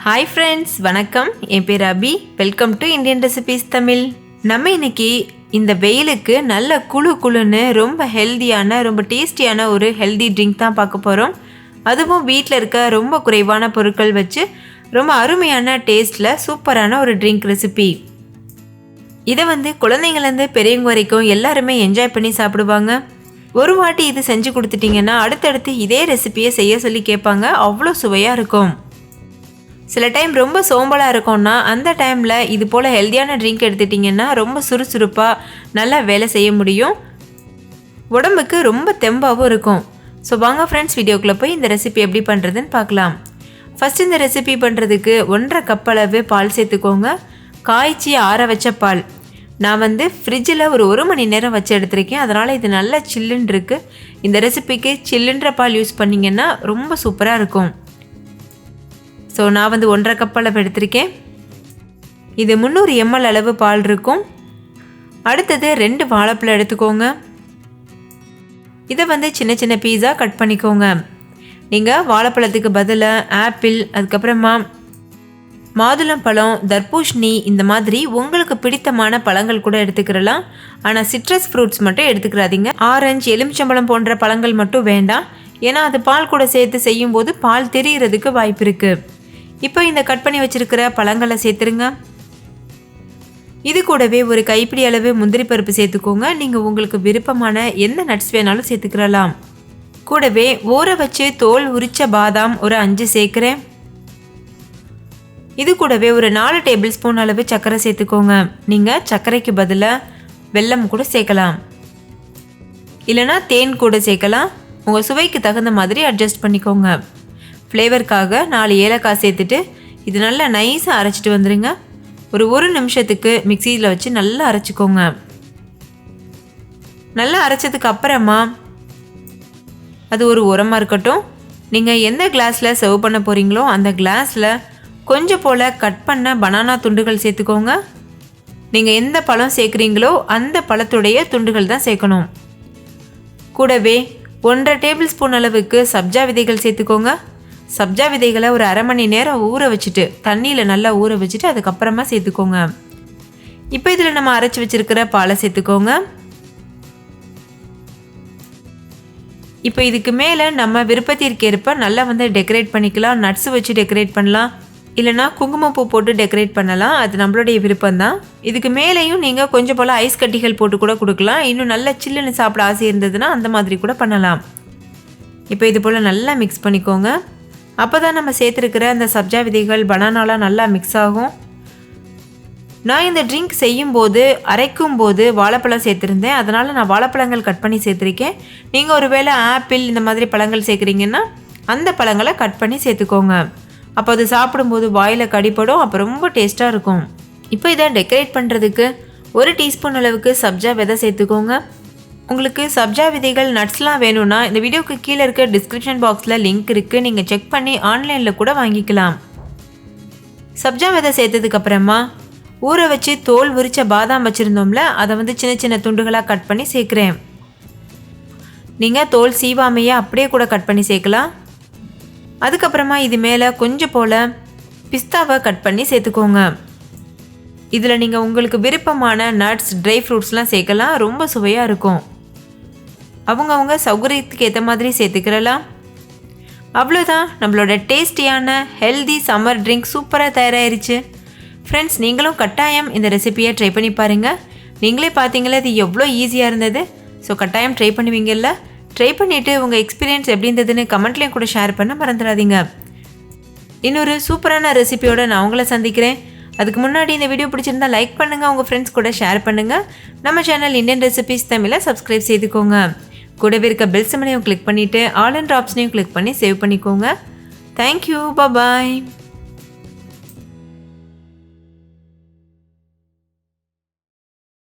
Hi friends, வணக்கம். என் பேர் Abhi. Welcome to Indian recipes Tamil. நம்ம இன்னைக்கு இந்த வெயிலுக்கு நல்ல குளுன்னு ரொம்ப ஹெல்தியான ரொம்ப டேஸ்டியான ஒரு ஹெல்தி ட்ரிங்க் தான் பார்க்க போகிறோம். அதுவும் வீட்டில் இருக்க ரொம்ப குறைவான பொருட்கள் வச்சு ரொம்ப அருமையான டேஸ்ட்டில் சூப்பரான ஒரு ட்ரிங்க் ரெசிபி. இதை குழந்தைங்கள்லேருந்து பெரியவங்க வரைக்கும் எல்லாருமே என்ஜாய் பண்ணி சாப்பிடுவாங்க. ஒரு வாட்டி இது செஞ்சு கொடுத்துட்டிங்கன்னா அடுத்தடுத்து இதே ரெசிபியை செய்ய சொல்லி கேட்பாங்க. அவ்வளோ சுவையாக இருக்கும். சில டைம் ரொம்ப சோம்பலாக இருக்கும்னா அந்த டைமில் இது போல் ஹெல்த்தியான ட்ரிங்க் எடுத்துட்டிங்கன்னா ரொம்ப சுறுசுறுப்பாக நல்லா வேலை செய்ய முடியும். உடம்புக்கு ரொம்ப தெம்பாகவும் இருக்கும். ஸோ வாங்க ஃப்ரெண்ட்ஸ், வீடியோக்குள்ளே போய் இந்த ரெசிபி எப்படி பண்ணுறதுன்னு பார்க்கலாம். ஃபஸ்ட் இந்த ரெசிபி பண்ணுறதுக்கு 1.5 கப் அளவு பால் சேர்த்துக்கோங்க. காய்ச்சி ஆற வச்ச பால். நான் ஃப்ரிட்ஜில் ஒரு 1 மணி நேரம் வச்சு எடுத்திருக்கேன். அதனால் இது நல்லா சில்லுன்னு இருக்குது. இந்த ரெசிபிக்கு சில்லுன்ற பால் யூஸ் பண்ணிங்கன்னா ரொம்ப சூப்பராக இருக்கும். ஸோ நான் 1.5 கப் அளவு எடுத்திருக்கேன். இது 300 ml அளவு பால் இருக்கும். அடுத்தது 2 வாழைப்பழம் எடுத்துக்கோங்க. இதை சின்ன சின்ன பீஸாக கட் பண்ணிக்கோங்க. நீங்கள் வாழைப்பழத்துக்கு பதிலாக ஆப்பிள், அதுக்கப்புறமா மாதுளம்பழம், தர்பூஷணி இந்த மாதிரி உங்களுக்கு பிடித்தமான பழங்கள் கூட எடுத்துக்கிறலாம். ஆனால் சிட்ரஸ் ஃப்ரூட்ஸ் மட்டும் எடுத்துக்கிறாதீங்க. ஆரஞ்சு, எலுமிச்சம்பழம் போன்ற பழங்கள் மட்டும் வேண்டாம். ஏன்னா அது பால் கூட சேர்த்து செய்யும்போது பால் தெரிகிறதுக்கு வாய்ப்பு இருக்குது. இப்போ இந்த கட் பண்ணி வச்சுருக்கிற பழங்களை சேர்த்துருங்க. இது கூடவே ஒரு கைப்பிடி அளவு முந்திரி பருப்பு சேர்த்துக்கோங்க. நீங்கள் உங்களுக்கு விருப்பமான எந்த நட்ஸ் வேணாலும் சேர்த்துக்கிறலாம். கூடவே ஊற வச்சு தோல் உரிச்ச பாதாம் ஒரு 5 சேர்க்குறேன். இது கூடவே ஒரு 4 டேபிள் ஸ்பூன் அளவு சர்க்கரை சேர்த்துக்கோங்க. நீங்கள் சர்க்கரைக்கு பதிலாக வெல்லம் கூட சேர்க்கலாம், இல்லைனா தேன் கூட சேர்க்கலாம். உங்கள் சுவைக்கு தகுந்த மாதிரி அட்ஜஸ்ட் பண்ணிக்கோங்க. ஃப்ளேவருக்காக 4 ஏலக்காய் சேர்த்துட்டு இது நல்லா நைஸாக அரைச்சிட்டு வந்துடுங்க. ஒரு நிமிஷத்துக்கு மிக்சியில் வச்சு நல்லா அரைச்சிக்கோங்க. நல்லா அரைச்சதுக்கு அப்புறமா அது ஒரு உரமாக இருக்கட்டும். நீங்கள் எந்த கிளாஸில் சர்வ் பண்ண போகிறீங்களோ அந்த கிளாஸில் கொஞ்சம் போல் கட் பண்ண பனானா துண்டுகள் சேர்த்துக்கோங்க. நீங்கள் எந்த பழம் சேர்க்குறீங்களோ அந்த பழத்துடைய துண்டுகள் தான் சேர்க்கணும். கூடவே 1.5 டேபிள் ஸ்பூன் அளவுக்கு சப்ஜா விதைகள் சேர்த்துக்கோங்க. சப்ஜா விதைகளை ஒரு 1/2 மணி நேரம் ஊற வச்சுட்டு தண்ணியில் நல்லா ஊற வச்சுட்டு அதுக்கப்புறமா சேர்த்துக்கோங்க. இப்போ இதில் நம்ம அரைச்சி வச்சுருக்கிற பாலை சேர்த்துக்கோங்க. இப்போ இதுக்கு மேலே நம்ம விருப்பத்திற்கேற்ப நல்லா டெக்கரேட் பண்ணிக்கலாம். நட்ஸ் வச்சு டெக்கரேட் பண்ணலாம், இல்லைனா குங்குமப்பூ போட்டு டெக்கரேட் பண்ணலாம். அது நம்மளுடைய விருப்பம்தான். இதுக்கு மேலேயும் நீங்கள் கொஞ்சம் போல் ஐஸ் கட்டிகள் போட்டு கூட கொடுக்கலாம். இன்னும் நல்லா சில்லுன்னு சாப்பிட ஆசை இருந்ததுன்னா அந்த மாதிரி கூட பண்ணலாம். இப்போ இது போல் நல்லா மிக்ஸ் பண்ணிக்கோங்க. அப்போ தான் நம்ம சேர்த்துருக்கிற அந்த சப்ஜா விதைகள் பனானாலாம் நல்லா மிக்ஸ் ஆகும். நான் இந்த ட்ரிங்க் செய்யும்போது அரைக்கும் போது வாழைப்பழம் சேர்த்துருந்தேன். அதனால் நான் வாழைப்பழங்கள் கட் பண்ணி சேர்த்துருக்கேன். நீங்கள் ஒரு வேளை ஆப்பிள் இந்த மாதிரி பழங்கள் சேர்க்குறீங்கன்னா அந்த பழங்களை கட் பண்ணி சேர்த்துக்கோங்க. அப்போ அது சாப்பிடும்போது வாயில் கடிப்படும். அப்போ ரொம்ப டேஸ்ட்டாக இருக்கும். இப்போ இதை டெக்கரேட் பண்ணுறதுக்கு 1 டீஸ்பூன் அளவுக்கு சப்ஜா விதை சேர்த்துக்கோங்க. உங்களுக்கு சப்ஜா விதைகள் நட்ஸ்லாம் வேணும்னா இந்த வீடியோக்கு கீழே இருக்க டிஸ்கிரிப்ஷன் பாக்ஸில் லிங்க் இருக்குது. நீங்கள் செக் பண்ணி ஆன்லைனில் கூட வாங்கிக்கலாம். சப்ஜா விதை சேர்த்ததுக்கப்புறமா ஊற வச்சு தோல் உரிச்ச பாதாம் வச்சுருந்தோம்ல, அதை சின்ன சின்ன துண்டுகளாக கட் பண்ணி சேர்க்குறேன். நீங்கள் தோல் சீவாமையை அப்படியே கூட கட் பண்ணி சேர்க்கலாம். அதுக்கப்புறமா இது மேலே கொஞ்சம் போல் பிஸ்தாவை கட் பண்ணி சேர்த்துக்கோங்க. இதில் நீங்கள் உங்களுக்கு விருப்பமான நட்ஸ், ட்ரை ஃப்ரூட்ஸ்லாம் சேர்க்கலாம். ரொம்ப சுவையாக இருக்கும். அவங்கவுங்க சௌகரியத்துக்கு ஏற்ற மாதிரி சேர்த்துக்கிறலாம். அவ்வளோதான், நம்மளோட டேஸ்டியான ஹெல்தி சம்மர் ட்ரிங்க் சூப்பராக தயாராகிருச்சு. ஃப்ரெண்ட்ஸ், நீங்களும் கட்டாயம் இந்த ரெசிபியை ட்ரை பண்ணி பாருங்கள். நீங்களே பார்த்தீங்களா இது எவ்வளோ ஈஸியாக இருந்தது. ஸோ கட்டாயம் ட்ரை பண்ணுவீங்கல்ல. ட்ரை பண்ணிவிட்டு உங்கள் எக்ஸ்பீரியன்ஸ் எப்படி இருந்ததுன்னு கமெண்ட்லேயும் கூட ஷேர் பண்ண மறந்துடாதீங்க. இன்னொரு சூப்பரான ரெசிபியோடு நான் உங்களை சந்திக்கிறேன். அதுக்கு முன்னாடி இந்த வீடியோ பிடிச்சிருந்தா லைக் பண்ணுங்கள், உங்கள் ஃப்ரெண்ட்ஸ் கூட ஷேர் பண்ணுங்கள். நம்ம சேனல் இந்தியன் ரெசிபீஸ் தமிழை சப்ஸ்கிரைப் செய்துக்கோங்க. கூடவே இருக்க பெல் சிம்பலையும் கிளிக் பண்ணிவிட்டு ஆல் அண்ட் ஆப்ஷனையும் கிளிக் பண்ணி சேவ் பண்ணிக்கோங்க. தேங்க்யூ, பாய்.